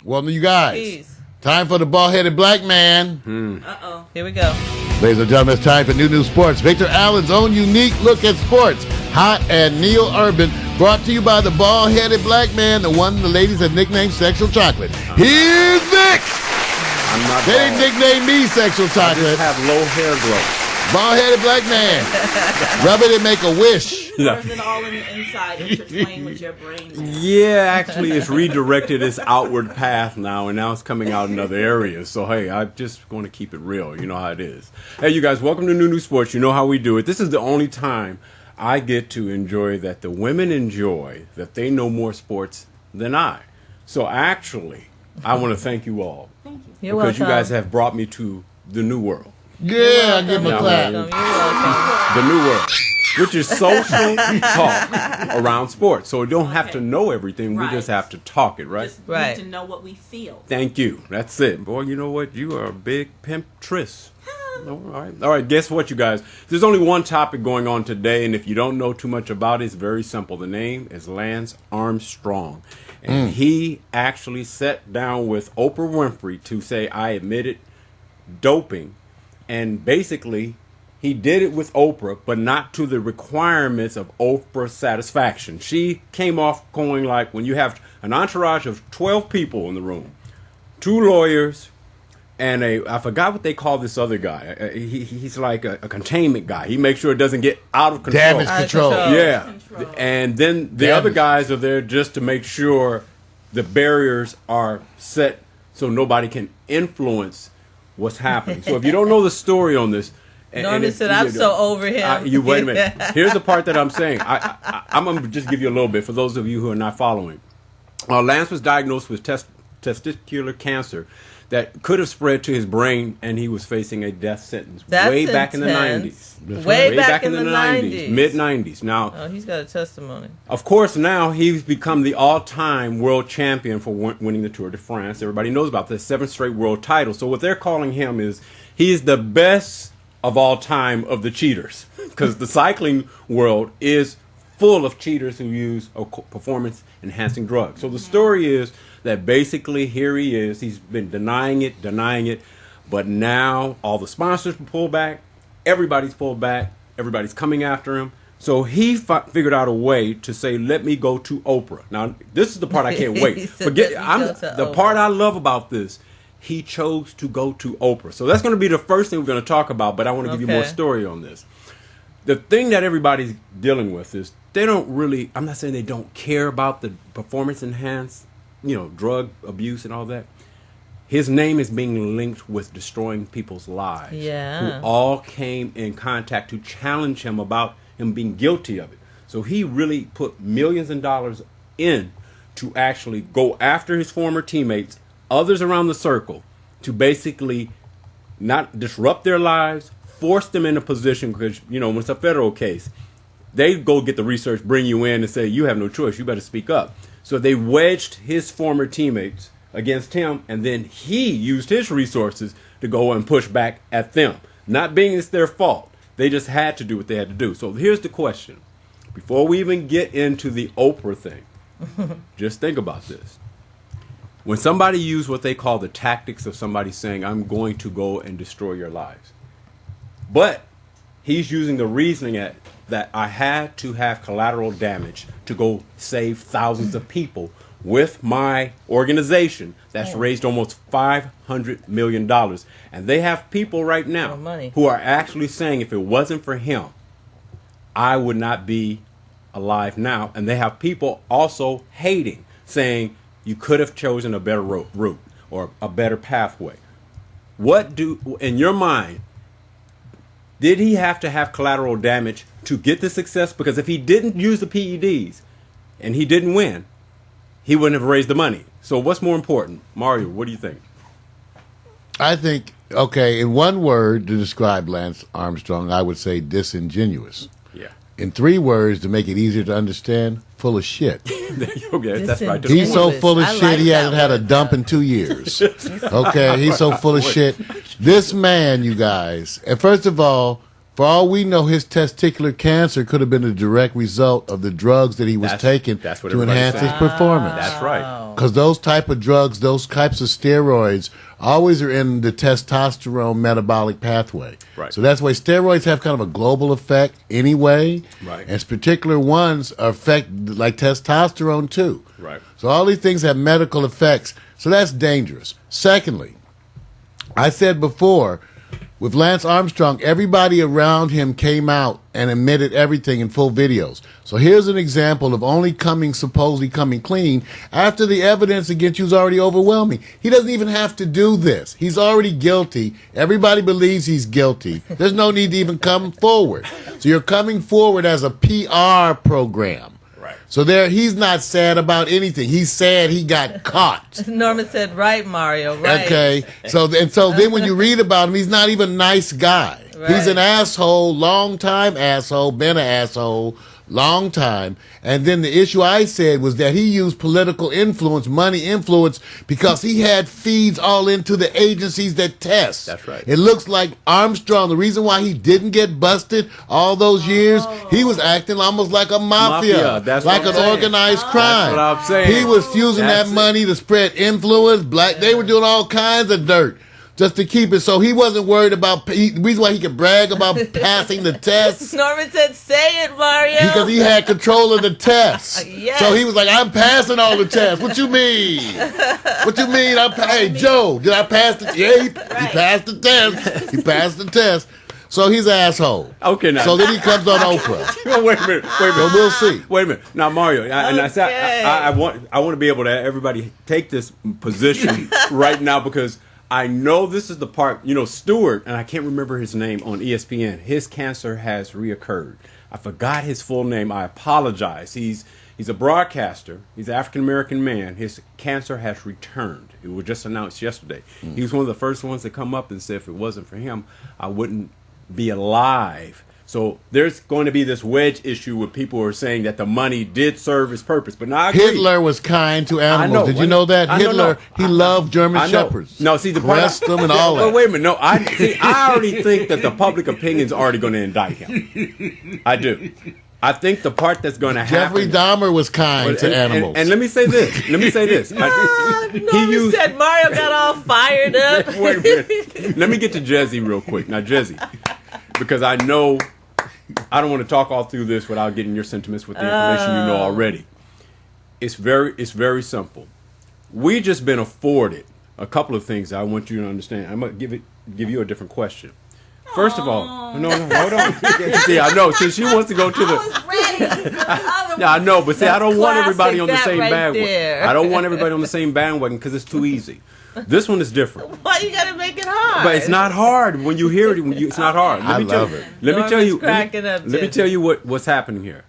Well, you guys, time for the bald-headed black man. Uh-oh. Here we go. Ladies and gentlemen, it's time for New Sports. Victor Allen's own unique look at sports. Hot and Neil Urban, brought to you by the bald-headed black man, the one the ladies have nicknamed Sexual Chocolate. Here's Vic. I'm not. They didn't nickname me Sexual Chocolate. I just have low hair growth. Bald-headed black man. Rub it and make a wish. Or is it all inside intertwined with your brain? Yeah, actually, it's redirected its outward path now, and now it's coming out in other areas. So, hey, I'm just going to keep it real. You know how it is. Hey, you guys, welcome to New Sports. You know how we do it. This is the only time I get to enjoy that the women enjoy, that they know more sports than I. So, actually, I want to thank you all. Thank you. You're welcome. You guys have brought me to the new world. Yeah, give him a clap. You're welcome. The new world, which is social talk around sports. So we don't have to know everything. Right. We just have to talk it, right? Just need to know what we feel. Thank you. That's it. Boy, you know what? You are a big pimp tris. All right. Guess what, you guys? There's only one topic going on today, and if you don't know too much about it, it's very simple. The name is Lance Armstrong. And he actually sat down with Oprah Winfrey to say, I admitted doping. And basically, he did it with Oprah, but not to the requirements of Oprah's satisfaction. She came off going like, when you have an entourage of 12 people in the room, 2 lawyers, and I forgot what they call this other guy. He's like a containment guy. He makes sure it doesn't get out of control. Damage control. Yeah. And then the other guys are there just to make sure the barriers are set so nobody can influence what's happening. So if you don't know the story on this, Norman said, I'm so over him. You wait a minute. Here's the part that I'm saying. I'm going to just give you a little bit for those of you who are not following. Lance was diagnosed with testicular cancer that could have spread to his brain, and he was facing a death sentence. That's way back in the 90s. Way back in the 90s. Mid-90s. Now, he's got a testimony. Of course, now he's become the all-time world champion for winning the Tour de France. Everybody knows about this 7th straight world title. So what they're calling him is he's the best of all time of the cheaters, because the cycling world is full of cheaters who use performance-enhancing drugs. So the story is that basically here he is. He's been denying it, but now all the sponsors pull back. Everybody's pulled back. Everybody's coming after him. So he figured out a way to say, let me go to Oprah. Now, this is the part I can't wait. The part I love about this, he chose to go to Oprah. So that's going to be the first thing we're going to talk about, but I want to give you more story on this. The thing that everybody's dealing with is they don't really, I'm not saying they don't care about the performance-enhanced, drug abuse and all that. His name is being linked with destroying people's lives. Yeah. Who all came in contact to challenge him about him being guilty of it. So he really put millions of dollars in to actually go after his former teammates, others around the circle, to basically not disrupt their lives, force them in a position, because, when it's a federal case, they go get the research, bring you in and say, you have no choice, you better speak up. So they wedged his former teammates against him, and then he used his resources to go and push back at them. Not being it's their fault. They just had to do what they had to do. So here's the question. Before we even get into the Oprah thing, just think about this. When somebody used what they call the tactics of somebody saying, I'm going to go and destroy your lives. But he's using the reasoning that I had to have collateral damage to go save thousands of people with my organization that's raised almost $500 million. And they have people right now who are actually saying if it wasn't for him, I would not be alive now. And they have people also hating, saying you could have chosen a better route or a better pathway. In your mind, did he have to have collateral damage to get the success? Because if he didn't use the PEDs and he didn't win, he wouldn't have raised the money. So what's more important? Mario, what do you think? I think, in one word to describe Lance Armstrong, I would say disingenuous. Yeah. In 3 words to make it easier to understand, full of shit. That's right. He's so full of shit, he hasn't had a dump in 2 years. He's so full of shit. This man, you guys, and first of all, For all we know, his testicular cancer could have been a direct result of the drugs that he was taking to enhance his performance. That's right. Because those type of drugs, those types of steroids, always are in the testosterone metabolic pathway. Right. So that's why steroids have kind of a global effect anyway. Right. And particular ones affect like testosterone too. Right. So all these things have medical effects. So that's dangerous. Secondly, I said before, with Lance Armstrong, everybody around him came out and admitted everything in full videos. So here's an example of only supposedly coming clean after the evidence against you is already overwhelming. He doesn't even have to do this. He's already guilty. Everybody believes he's guilty. There's no need to even come forward. So you're coming forward as a PR program. So he's not sad about anything. He's sad he got caught. Norman said, right, Mario, right. Okay. So then when you read about him, he's not even a nice guy. Right. He's an asshole, long-time asshole, been an asshole, long time. And then the issue I said was that he used political influence, money influence, because he had feeds all into the agencies that test. That's right. It looks like Armstrong, the reason why he didn't get busted all those years, he was acting almost like a mafia. That's like an organized crime. That's what I'm saying. He was fusing that money to spread influence. They were doing all kinds of dirt just to keep it. So he wasn't worried about the reason why he could brag about passing the test. Norman said, say it, Mario. Because he had control of the tests. Yes. So he was like, I'm passing all the tests. What you mean? What you mean? Hey, Joe, did I pass the test? Yeah, he passed the test. He passed the test. So he's an asshole. Okay, now. So then he comes on Oprah. Wait a minute. So we'll see. Wait a minute. Now, Mario, I want to be able to have everybody take this position right now because I know this is the part, Stewart, and I can't remember his name on ESPN. His cancer has reoccurred. I forgot his full name. I apologize. He's a broadcaster. He's an African-American man. His cancer has returned. It was just announced yesterday. He was one of the first ones to come up and say if it wasn't for him, I wouldn't be alive. So there's going to be this wedge issue with people who are saying that the money did serve its purpose. But now I agree. Hitler was kind to animals. Did you know that? Hitler, he loved German shepherds. No, see, the breast them and all that. Wait a minute. No, I already think that the public opinion is already going to indict him. I do. I think the part that's going to happen. Jeffrey Dahmer was kind to animals. And let me say this. He said Mario got all fired up. Wait a minute. Let me get to Jezzy real quick. Now, Jezzy, because I know I don't want to talk all through this without getting your sentiments with the information you know already. It's very simple. We just been afforded a couple of things I want you to understand. I'm going to give you a different question. First of all, no, hold on. See, I know, since she wants to go to the. I know, but see, I don't want everybody on the same bandwagon. I don't want everybody on the same bandwagon because it's too easy. This one is different. Why you gotta make it hard? But it's not hard when you hear it. It's not hard. Let me tell you what's happening here.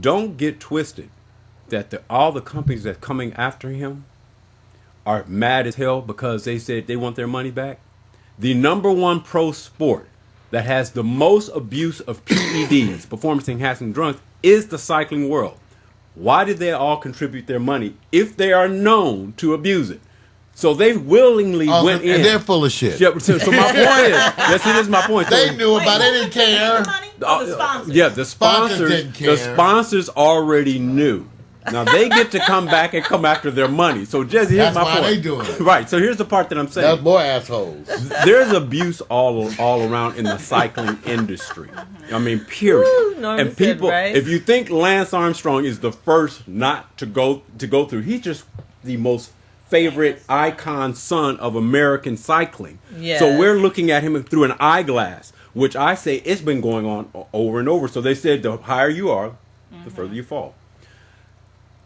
Don't get twisted that all the companies that are coming after him are mad as hell because they said they want their money back. The number one pro sport that has the most abuse of PEDs, performance enhancing drugs, is the cycling world. Why did they all contribute their money if they are known to abuse it? So they willingly went in. And they're full of shit. Yeah, so my point is, this is my point. They knew about it. They didn't care. The sponsors. Yeah, the sponsors already knew. Now they get to come back and come after their money. So Jesse, here's my point. That's why they doing it. Right. So here's the part that I'm saying. That's more assholes. There's abuse all around in the cycling industry. I mean, period. And people, if you think Lance Armstrong is the first not to go through, he's just the most favorite icon son of American cycling. Yes. So we're looking at him through an eyeglass, which I say it's been going on over and over. So they said the higher you are, the further you fall.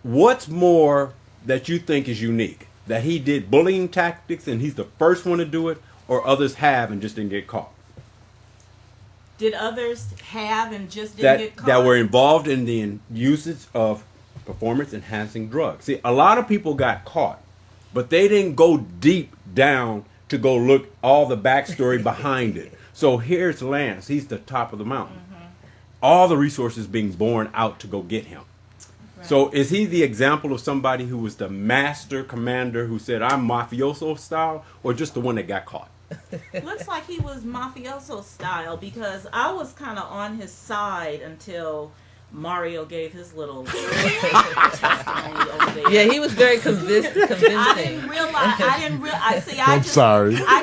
What's more that you think is unique? That he did bullying tactics and he's the first one to do it, or others have and just didn't get caught? Did others have and just didn't get caught? That were involved in the usage of performance-enhancing drugs. See, a lot of people got caught, but they didn't go deep down to go look all the backstory behind it. So here's Lance. He's the top of the mountain. All the resources being borne out to go get him. So is he the example of somebody who was the master commander who said, I'm mafioso style, or just the one that got caught? looks like he was mafioso style, because I was kind of on his side until Mario gave his little testimony over there. Yeah, he was very convincing. I didn't realize. See, I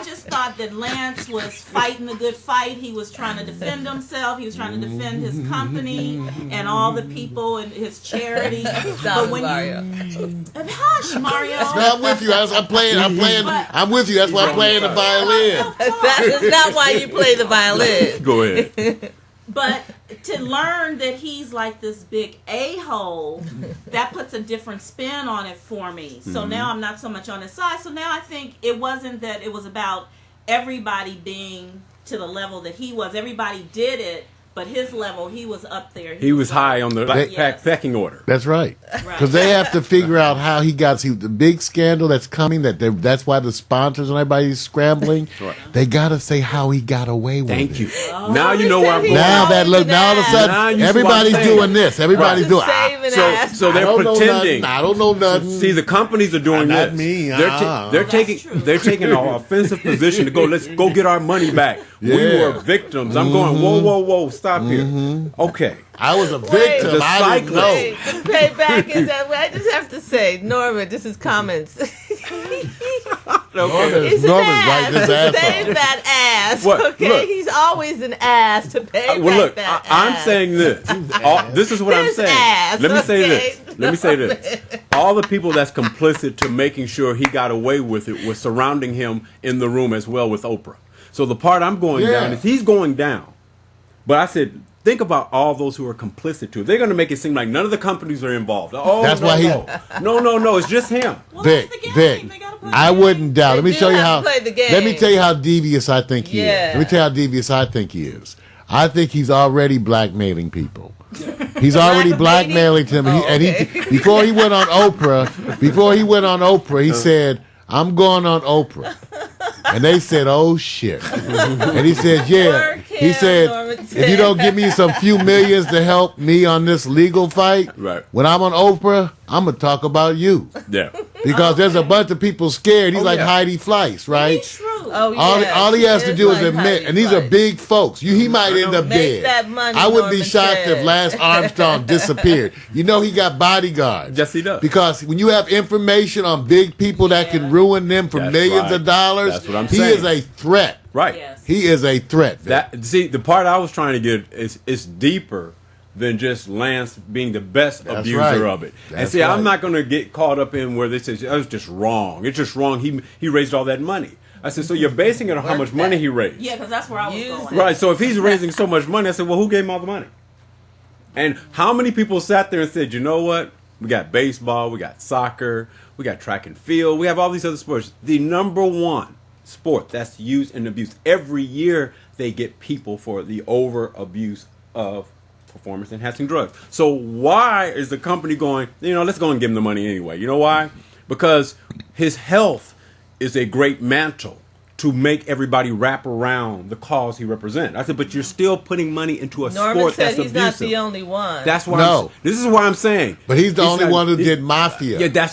just thought that Lance was fighting a good fight. He was trying to defend himself. He was trying to defend his company and all the people and his charity. But when hush, Mario. No, I'm with you. I'm playing. I'm with you. That's why I'm playing the violin. That is not why you play the violin. Go ahead. But to learn that he's like this big a-hole, that puts a different spin on it for me. So now I'm not so much on his side. So now I think it wasn't that it was about everybody being to the level that he was. Everybody did it, but his level, he was up there. He was high on the pecking order. That's right. Because they have to figure out how he got the big scandal that's coming. That's why the sponsors and everybody's scrambling. Right. They got to say how he got away with it. Thank you. Now you know where I'm going. Now all of a sudden, everybody's doing this. Everybody's doing it. So they're pretending. I don't know nothing. See, the companies are doing this. Not me. They're taking an offensive position to go. Let's go get our money back. Yeah. We were victims. I'm going. Whoa. Stop here. Okay. I was a victim. I didn't know. The payback is that way. I just have to say, Norman, this is comments. Norman's right this ass Save off. that ass. What? Okay, Look. he's always an ass to pay back that ass. I'm saying this. This is what I'm His saying. ass, Let me say okay? this. Let me say this. All the people that's complicit to making sure he got away with it was surrounding him in the room as well with Oprah. So the part I'm going down is he's going down. But I said, think about all those who are complicit to it. They're going to make it seem like none of the companies are involved. Oh, That's why no, it's just him. Well, Vic, I wouldn't doubt. Let me show you how. Let me tell you how devious I think he is. Let me tell you how devious I think he is. I think he's already blackmailing people. He's already blackmailing them. Before he went on Oprah, he said, "I'm going on Oprah." And they said, "Oh shit!" And he said, "Yeah." He said, "If you don't give me some few millions to help me on this legal fight, when I'm on Oprah, I'm gonna talk about you." Yeah. Because there's a bunch of people scared. He's like Heidi Fleiss, right? It's true. All he has to do is admit, and these are big folks. He might end up dead. That money, I wouldn't be Norman shocked said. if Lance Armstrong disappeared. You know he got bodyguards. Yes, he does. Because when you have information on big people that can ruin them for millions of dollars, that's what I'm he saying. is a threat. Right. Yes. He is a threat. See, the part I was trying to get is deeper than just Lance being the best abuser of it. And see, I'm not going to get caught up in where they say, "Oh, it's just wrong. It's just wrong. He raised all that money." I said, so you're basing it on how much money he raised. Yeah, because that's where I was going. Right, so if he's raising so much money, I said, well, who gave him all the money? And how many people sat there and said, you know what? We got baseball, we got soccer, we got track and field, we have all these other sports. The number one sport that's used and abused. Every year they get people for the over-abuse of performance-enhancing drugs. So why is the company going, let's go and give him the money anyway? You know why? Because his health is a great mantle to make everybody wrap around the cause he represents. I said, but you're still putting money into a sport that's abusive. He's not the only one. That's why. This is why I'm saying. But he's the only one who did mafia. Yeah,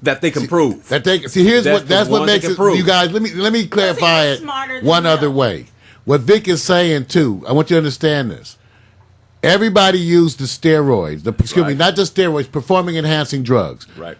that they can prove. Here's what makes it. You guys, let me clarify it one other way. What Vic is saying too. I want you to understand this. Everybody used the steroids. Not just steroids, performing enhancing drugs. Right.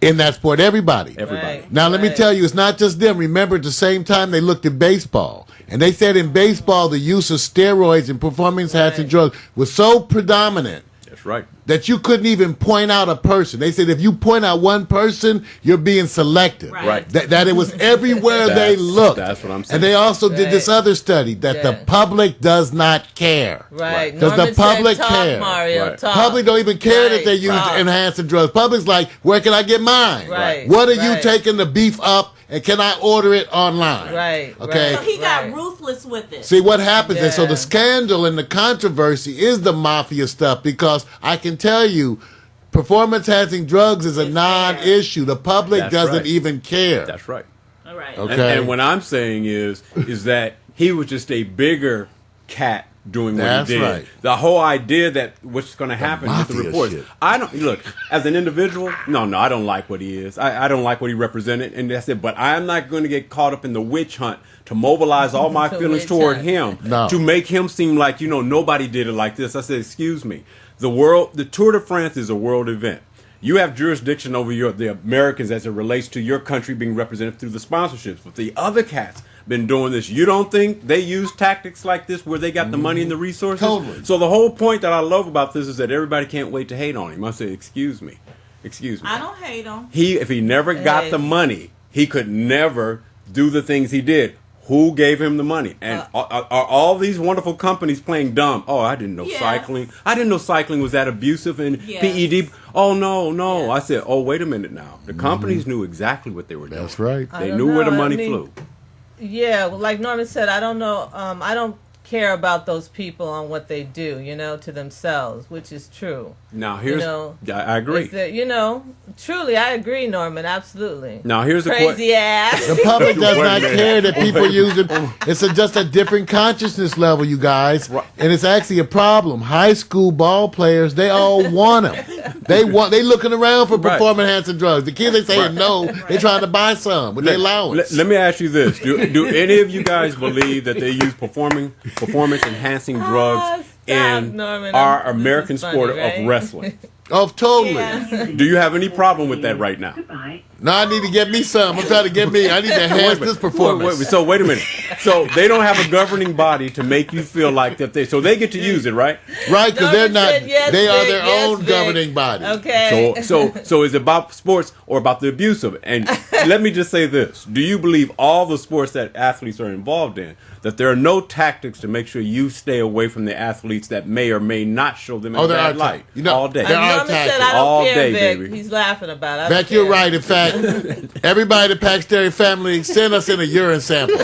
In that sport, everybody. Right. Now, let me tell you, it's not just them. Remember, at the same time, they looked at baseball. And they said in baseball, the use of steroids and performance enhancing drugs was so predominant. That's right. That you couldn't even point out a person. They said if you point out one person, you're being selective. Right. That it was everywhere they looked. That's what I'm saying. And they also did this other study that the public does not care. Right. Because the public cares. Mario, talk. Public don't even care that they use enhancing drugs. Public's like, where can I get mine? Right. What are you taking the beef up? And can I order it online? Right. Okay. So he got ruthless with it. See what happens, and so the scandal and the controversy is the mafia stuff, because I can tell you, performance-enhancing drugs is a non-issue. The public doesn't even care. That's right. All right. Okay. And what I'm saying is that he was just a bigger cat doing what That's he did. right. The whole idea that what's going to happen with the mafia reports. shit. I don't look as an individual. No, I don't like what he is. I don't like what he represented, and that's it. But I'm not going to get caught up in the witch hunt to mobilize all my feelings toward him to make him seem like nobody did it like this. I said, excuse me. The Tour de France is a world event. You have jurisdiction over the Americans as it relates to your country being represented through the sponsorships. But the other cats been doing this. You don't think they use tactics like this where they got the money and the resources? Totally. So the whole point that I love about this is that everybody can't wait to hate on him. I say, excuse me. I don't hate him. If he never got the money, he could never do the things he did. Who gave him the money? And are all these wonderful companies playing dumb? Oh, I didn't know cycling. I didn't know cycling was that abusive and PED. Oh, no. Yes. I said, oh, wait a minute now. The companies knew exactly what they were doing. That's right. They knew where the money flew. Yeah, well, like Norman said, I don't know. I don't care about those people on what they do, to themselves, which is true. Now, here's... I agree. Truly, I agree, Norman, absolutely. Now, here's crazy ass. The public does not care that people use it. It's just a different consciousness level, you guys. Right. And it's actually a problem. High school ball players, they all want them. They looking around for performance-enhancing drugs. The kids, they saying no. They're trying to buy some with their allowance. Let me ask you this. Do any of you guys believe that they use performance-enhancing drugs in our American sport of wrestling? Oh, totally. Yeah. Do you have any problem with that right now? No, I need to get me some. I'm trying to get me. I need to enhance this performance. So wait a minute. So they don't have a governing body to make you feel like that so they get to use it, right? Right, because they're not. Yes, they are Vic, their own governing body. Okay. So is it about sports or about the abuse of it? And let me just say this: do you believe all the sports that athletes are involved in that there are no tactics to make sure you stay away from the athletes that may or may not show them in a bad light all day? There are Norman said, tactics. I don't All care, day, Vic. baby. He's laughing about it. I Beck, don't you're care. right. In fact, everybody, the Paxterry family, send us in a urine sample.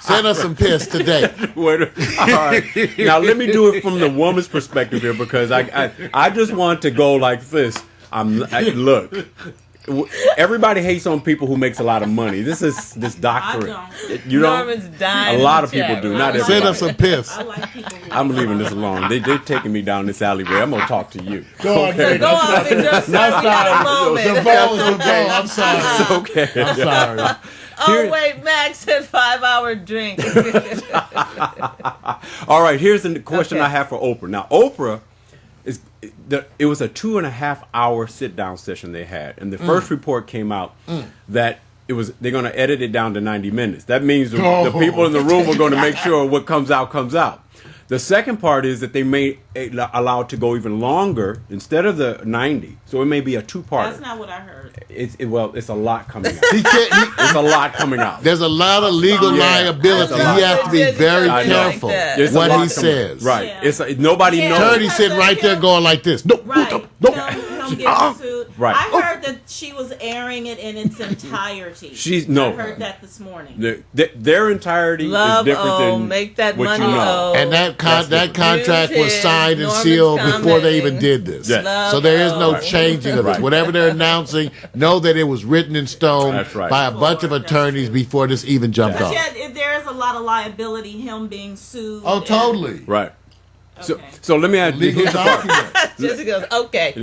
Send us some piss today. All right. Now let me do it from the woman's perspective here because I just want to go like this. Look. Everybody hates on people who makes a lot of money. This doctorate. You know, Norman's dying. a lot of people do. Not everybody. Send us some piss. I like people who I'm leaving this alone. They're taking me down this alleyway. I'm gonna talk to you. Go on, Go on, Victor. We got a moment. The balls will go. I'm sorry. It's okay. I'm sorry. Oh, wait, Max said 5-hour drink. All right, here's the question Okay. I have for Oprah. Now, Oprah, it was a 2.5-hour sit-down session they had. And the first report came out that they're going to edit it down to 90 minutes. That means the people in the room are going to make sure what comes out comes out. The second part is that they may allow it to go even longer instead of the 90. So it may be a two-parter. That's not what I heard. It's a lot coming out. It's a lot coming out. There's a lot of legal liability. He has to be very I know. careful There's a what lot he coming out. says. Right. Yeah. It's nobody knows. Attorney sitting right there going like this. No, Right. no. Him getting sued. Right. I heard that she was airing it in its entirety. No. I heard that this morning. Their entirety Love, is different than make that what money, you know. And that contract was signed and Norman's sealed before they even commenting. did this. Yeah. So there is no Right. changing of this. Right. Whatever they're announcing, know that it was written in stone That's right. by a bunch of attorneys before this even jumped But off. yet, there is a lot of liability, him being sued. Oh, and- totally. Right. Okay. So let me ask you. Legal Here's the part. document. Jessica goes, okay.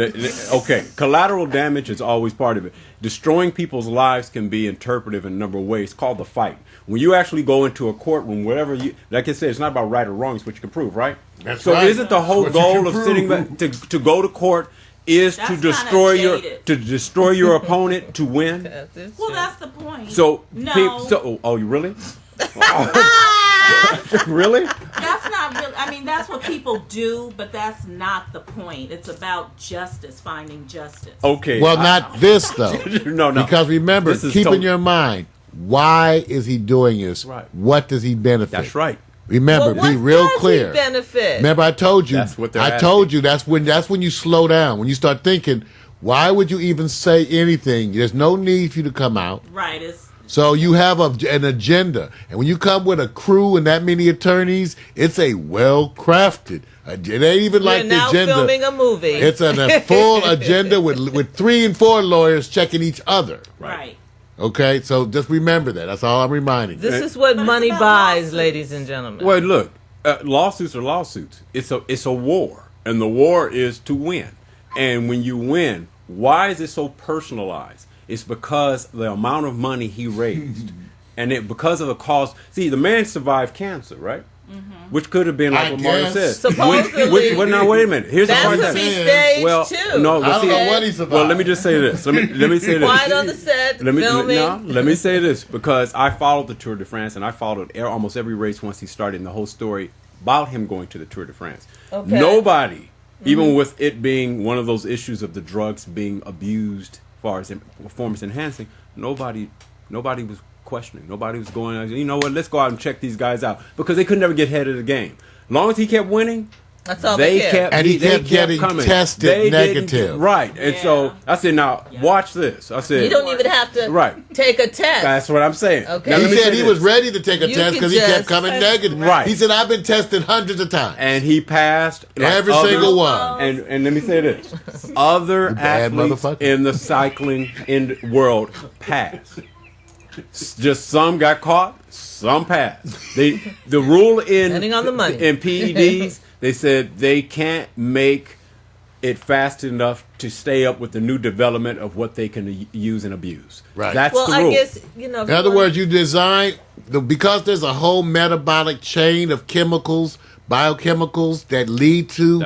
Okay, collateral damage is always part of it. Destroying people's lives can be interpretive in a number of ways. It's called the fight. When you actually go into a courtroom, whatever like I said, it's not about right or wrong, it's what you can prove, right? That's so right. isn't the whole That's what you goal can of sitting prove. back to go to court is That's to kinda destroy your opponent to win? Well, that's the point. So No. oh, you really? Really? That's not really. I mean, that's what people do, but that's not the point. It's about justice, finding justice. Okay. Well, not this, though. No. Because remember, This is keep in total- your mind, why is he doing this? Right. What does he benefit? That's right. Remember, Well, be what real does clear. he benefit? Remember, I told you. That's what they're I told you that's when you slow down. When you start thinking, why would you even say anything? There's no need for you to come out. Right. It's So you have an agenda, and when you come with a crew and that many attorneys, it's a well-crafted. It ain't even We're like the now agenda. filming a movie. It's a full agenda with 3 and 4 lawyers checking each other. right. Okay, so just remember that. That's all I'm reminding you. This is what But it's money about buys, lawsuits. ladies and gentlemen. Well, look, lawsuits are lawsuits. It's a war, and the war is to win. And when you win, why is it so personalized? It's because the amount of money he raised, and because of the cost. See, the man survived cancer, right? Mm-hmm. Which could have been like what Martin said. Supposedly. Now wait a minute. Here's the part that. Staged too. No, I don't know what he survived. Well, let me just say this. Let me say this. Quiet on the set. Let me say this, because I followed the Tour de France, and I followed almost every race once he started, and the whole story about him going to the Tour de France. Okay. Nobody, even with it being one of those issues of the drugs being abused as far as performance enhancing, nobody was questioning. Nobody was going, you know what, let's go out and check these guys out, because they could never get ahead of the game. As long as he kept winning, that's all they kept. And he kept getting tested negative. Right. And so I said, now, watch this. I said, you don't even have to take a test. That's what I'm saying. Okay. Now, he said he was ready to take a test because he kept coming negative. Right. He said, I've been tested hundreds of times. And he passed. Every single one. And let me say this. Other athletes in the cycling world passed. Just some got caught, some passed. The rule depending on the money. in PEDs, they said they can't make it fast enough to stay up with the new development of what they can use and abuse. Right. That's the rule. I guess, in other words, you design because there's a whole metabolic chain of chemicals, biochemicals that lead to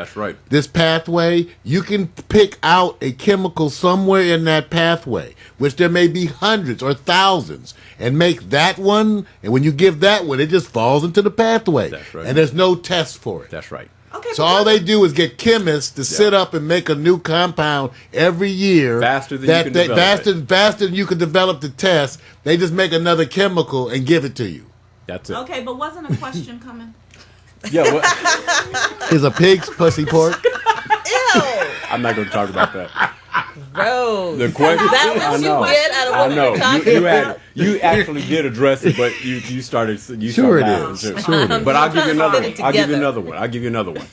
this pathway. You can pick out a chemical somewhere in that pathway, which there may be hundreds or thousands, and make that one. And when you give that one, it just falls into the pathway. That's right. And there's no test for it. That's right. Okay, so all they do is get chemists to sit up and make a new compound every year. Faster than you can develop it. Faster than you can develop the test. They just make another chemical and give it to you. That's it. Okay, but wasn't a question coming? Yeah, what? Is a pig's pussy pork? Ew. I'm not going to talk about that. Gross. The question, That what you get out of what we're talking about? You actually did address it, but you started. Sure it is. Too. Sure it is. But I'll give you another one. I'll give you another one.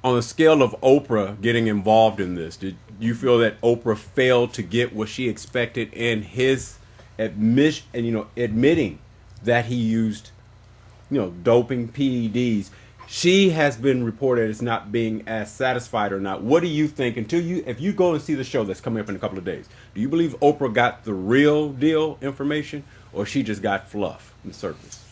On the scale of Oprah getting involved in this, did you feel that Oprah failed to get what she expected in his admitting that he used, doping, PEDs? She has been reported as not being as satisfied or not. What do you think if you go and see the show that's coming up in a couple of days, do you believe Oprah got the real deal information, or she just got fluff and surface?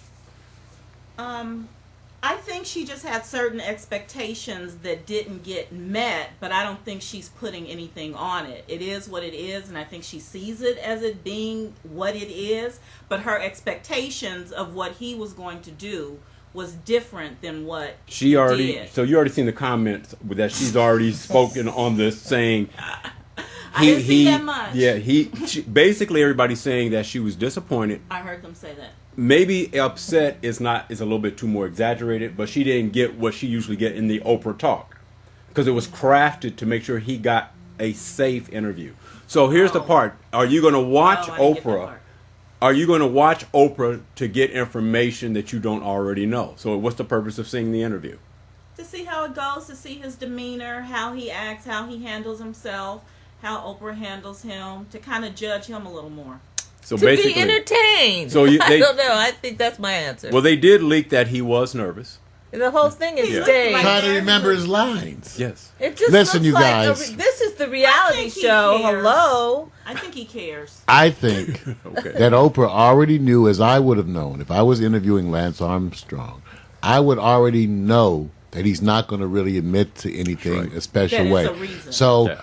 I think she just had certain expectations that didn't get met, but I don't think she's putting anything on it. It is what it is, and I think she sees it as it being what it is, but her expectations of what he was going to do was different than what she already did. So you already seen the comments that she's already spoken on this, saying I didn't see that much. Yeah, basically everybody's saying that she was disappointed. I heard them say that. Maybe upset is a little bit too more exaggerated, but she didn't get what she usually get in the Oprah talk, because it was crafted to make sure he got a safe interview. So here's the part: are you going to watch Oprah? Are you going to watch Oprah to get information that you don't already know? So what's the purpose of seeing the interview? To see how it goes, to see his demeanor, how he acts, how he handles himself, how Oprah handles him, to kind of judge him a little more. So to basically, be entertained. So I don't know. I think that's my answer. Well, they did leak that he was nervous. The whole thing is staged. Trying to remember his lines. Yes. It just listen, you like guys. this is the reality show. Hello. I think he cares. I think that Oprah already knew, as I would have known, if I was interviewing Lance Armstrong, I would already know that he's not going to really admit to anything a special way. So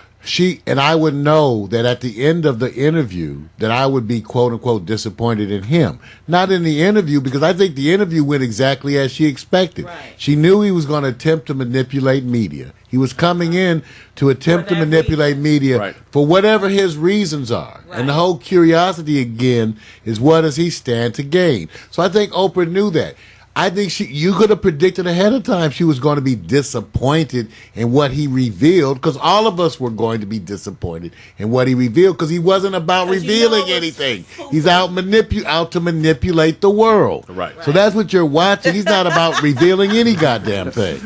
I would know that at the end of the interview that I would be quote unquote disappointed in him. Not in the interview, because I think the interview went exactly as she expected. Right. She knew he was going to attempt to manipulate media. He was coming in to attempt to manipulate media for whatever his reasons are. Right. And the whole curiosity again is, what does he stand to gain? So I think Oprah knew that. I think you could have predicted ahead of time she was going to be disappointed in what he revealed, because all of us were going to be disappointed in what he revealed, because he wasn't about revealing anything. He's out to manipulate the world. Right. So that's what you're watching. He's not about revealing any goddamn thing.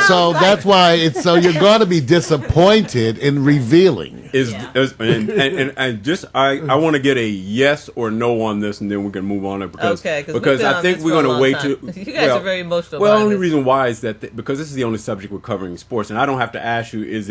So that's why you're going to be disappointed in revealing. I want to get a yes or no on this, and then we can move on because I think we're going to wait You guys are very emotional. Well, the about only this. reason why is that because this is the only subject we're covering in sports, and I don't have to ask you.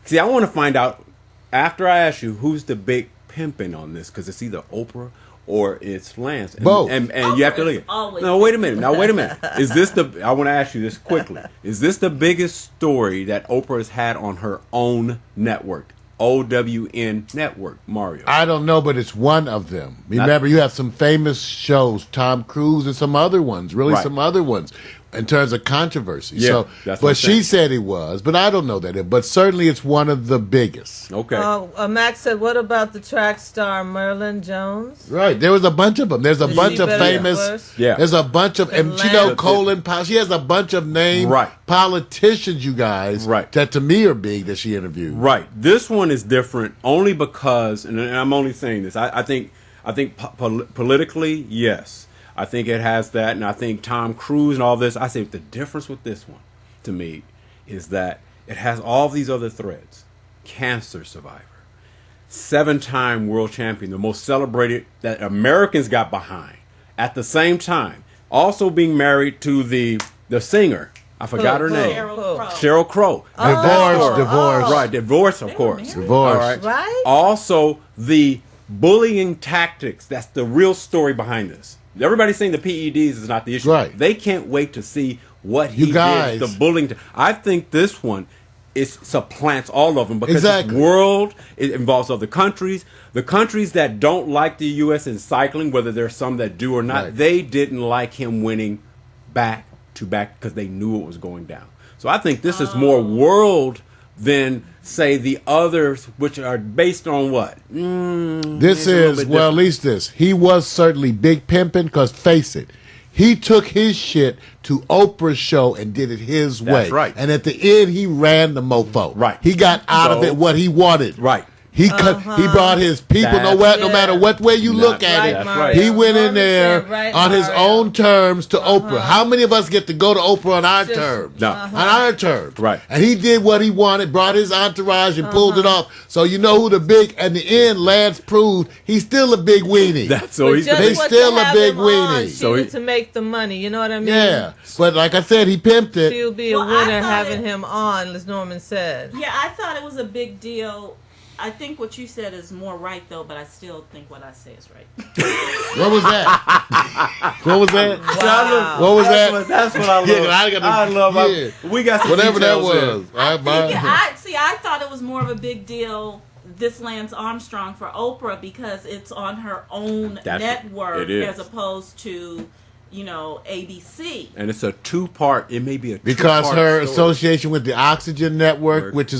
See, I want to find out after I ask you who's the big pimping on this, because it's either Oprah or it's Lance. Both. And you have to look at. No, wait a minute. Now, wait a minute. Is this I want to ask you this quickly. Is this the biggest story that Oprah has had on her own network? OWN network, Mario. I don't know, but it's one of them. Remember, you have some famous shows, Tom Cruise and some other ones, some other ones, in terms of controversy. Yeah, so, that's what but I'm she saying. said it was, but I don't know that. But certainly it's one of the biggest. Okay. Max said, what about the track star Merlin Jones? Right. There was a bunch of them. There's a bunch of famous. Yeah. There's a bunch of, and you know, Colin Powell. She has a bunch of named politicians, you guys, that to me are big that she interviewed. Right. This one is different only because, and I'm only saying this, I think politically, yes. I think it has that, and I think Tom Cruise and all this. I say the difference with this one, to me, is that it has all these other threads. Cancer survivor, 7-time world champion, the most celebrated that Americans got behind. At the same time, also being married to the singer. I forgot her name. Sheryl Crow. Divorce. Right, divorce, of course. Divorce. All right. Also, the bullying tactics. That's the real story behind this. Everybody's saying the PEDs is not the issue. Right. They can't wait to see what he did. The bullying. I think this one supplants all of them because it's world. It involves other countries. The countries that don't like the U.S. in cycling, whether there's some that do or not, they didn't like him winning back to back because they knew it was going down. So I think this is more world than, say, the others, which are based on what? This is, well, at least this. He was certainly big pimping because, face it, he took his shit to Oprah's show and did it his way. That's right. And at the end, he ran the mofo. Right. He got out of it what he wanted. Right. He brought his people, no matter what way you look at it. He went in there on his own terms to Oprah. How many of us get to go to Oprah on our terms? No. On our terms. Right. And he did what he wanted, brought his entourage and pulled it off. So you know who at the end, Lance proved he's still a big weenie. That's so he's still a big weenie. So to make the money, you know what I mean? Yeah. But like I said, he pimped it. She'll be a winner having him on, as Norman said. Yeah, I thought it was a big deal. I think what you said is more right, though, but I still think what I say is right. What was that? What was that? Wow. What was that? That's what I love. I love. We got some whatever that details was. I thought it was more of a big deal, this Lance Armstrong for Oprah, because it's on her own network as opposed to, ABC. And it's a 2-part. It may be a 2-part because her story. association with the Oxygen Network, which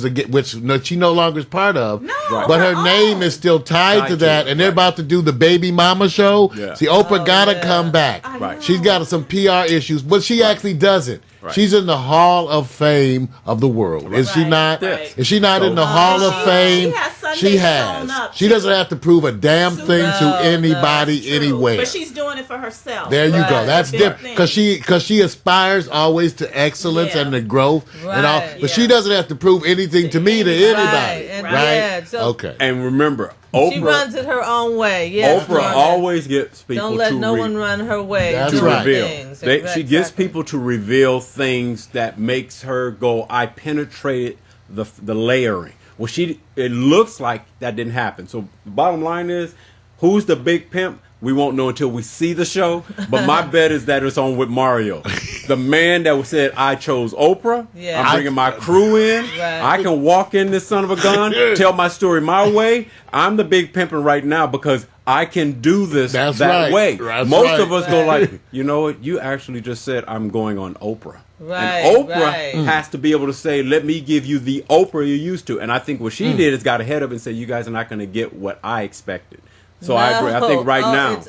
she no longer is part of, but her name is still tied to that, and they're about to do the Baby Mama show. Yeah. See, Oprah gotta come back. Right. She's got some PR issues, but she actually doesn't. Right. She's in the Hall of Fame of the world. Is she not? Yes. Is she not in the Hall of Fame? She has. She doesn't have to prove a damn thing to anybody anywhere. But she's doing it for herself. There you go. That's different because she aspires always to excellence and to growth and all. But she doesn't have to prove anything to me to anybody. Right? Okay. And remember, Oprah, she runs it her own way. Yes, Oprah always gets people don't let no one run her way. That's to right. reveal. She gets people to reveal things that makes her go, I penetrated the layering. Well, it looks like that didn't happen. So the bottom line is, who's the big pimp? We won't know until we see the show. But my bet is that it's on with Mario. The man that said, I chose Oprah. Yeah. I'm bringing my crew in. Right. I can walk in this son of a gun, tell my story my way. I'm the big pimping right now because I can do this that way. Most of us go like, you know what? You actually just said I'm going on Oprah. And Oprah has to be able to say, let me give you the Oprah you're used to. And I think what she did is got ahead of it and said, you guys are not going to get what I expected. So I agree. I think now. It's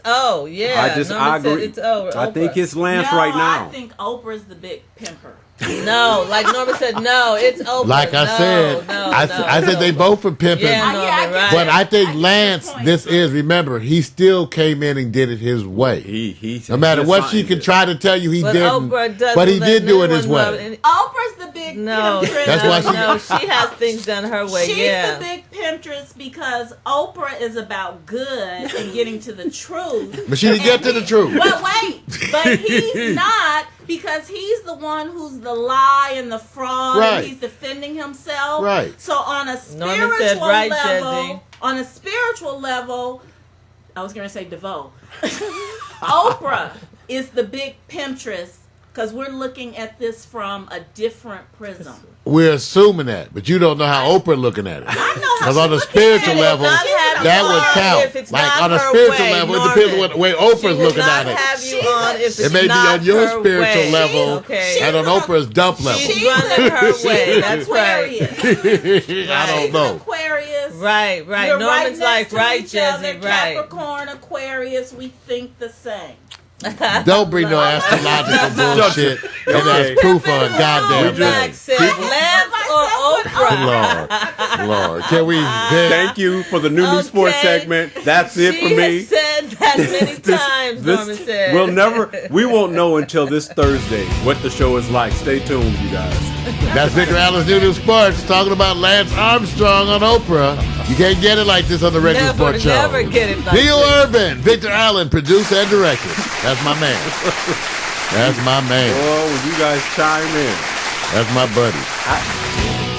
I agree. It's I think it's Lance right now. I think Oprah's the big pimper. No, like Norman said, no, it's Oprah. Like I said, I said they both for pimping. Yeah, Norman, right. But I think I Lance, get your this is, remember, he still came in and did it his way. No matter what she can try to tell you, he didn't. But he did do it his way. Oprah's the big pimptress. That's why she has things done her way. She's yeah. the big pimptress because Oprah is about good and getting to the truth. But she didn't get to the truth. Well, wait, but he's not, because he's the one who's the lie and the fraud. Right. And he's defending himself. Right. So on a Norman spiritual said, right, level, Jesse. on a spiritual level, I was going to say DeVoe. Oprah is the big pimptress because we're looking at this from a different prism. We're assuming that, but you don't know how Oprah looking at it. I know how Because on a spiritual level, that would count. Like on a spiritual level, it depends on what way Oprah's looking at it. Have you on if It may be on your spiritual level Okay. and on Oprah's dump level. She's running her way. That's right. I don't know. Aquarius. Right. You're Norman's right next to right, each Jesse, other. right. Capricorn, Aquarius, we think the same. Don't bring no astrological bullshit and that's proof on goddamn Max thing. said, Lance or Oprah? Lord, can we? Thank you for the new sports segment. That's it for She me. has said that many times, Norman said. We won't know until this Thursday what the show is like. Stay tuned, you guys. That's Victor Allen's New Sports talking about Lance Armstrong on Oprah. You can't get it like this on the regular sports show. Never get it like Neil this. Urban, Victor Allen, producer and director. That's my man. That's my man. Oh, you guys chime in. That's my buddy.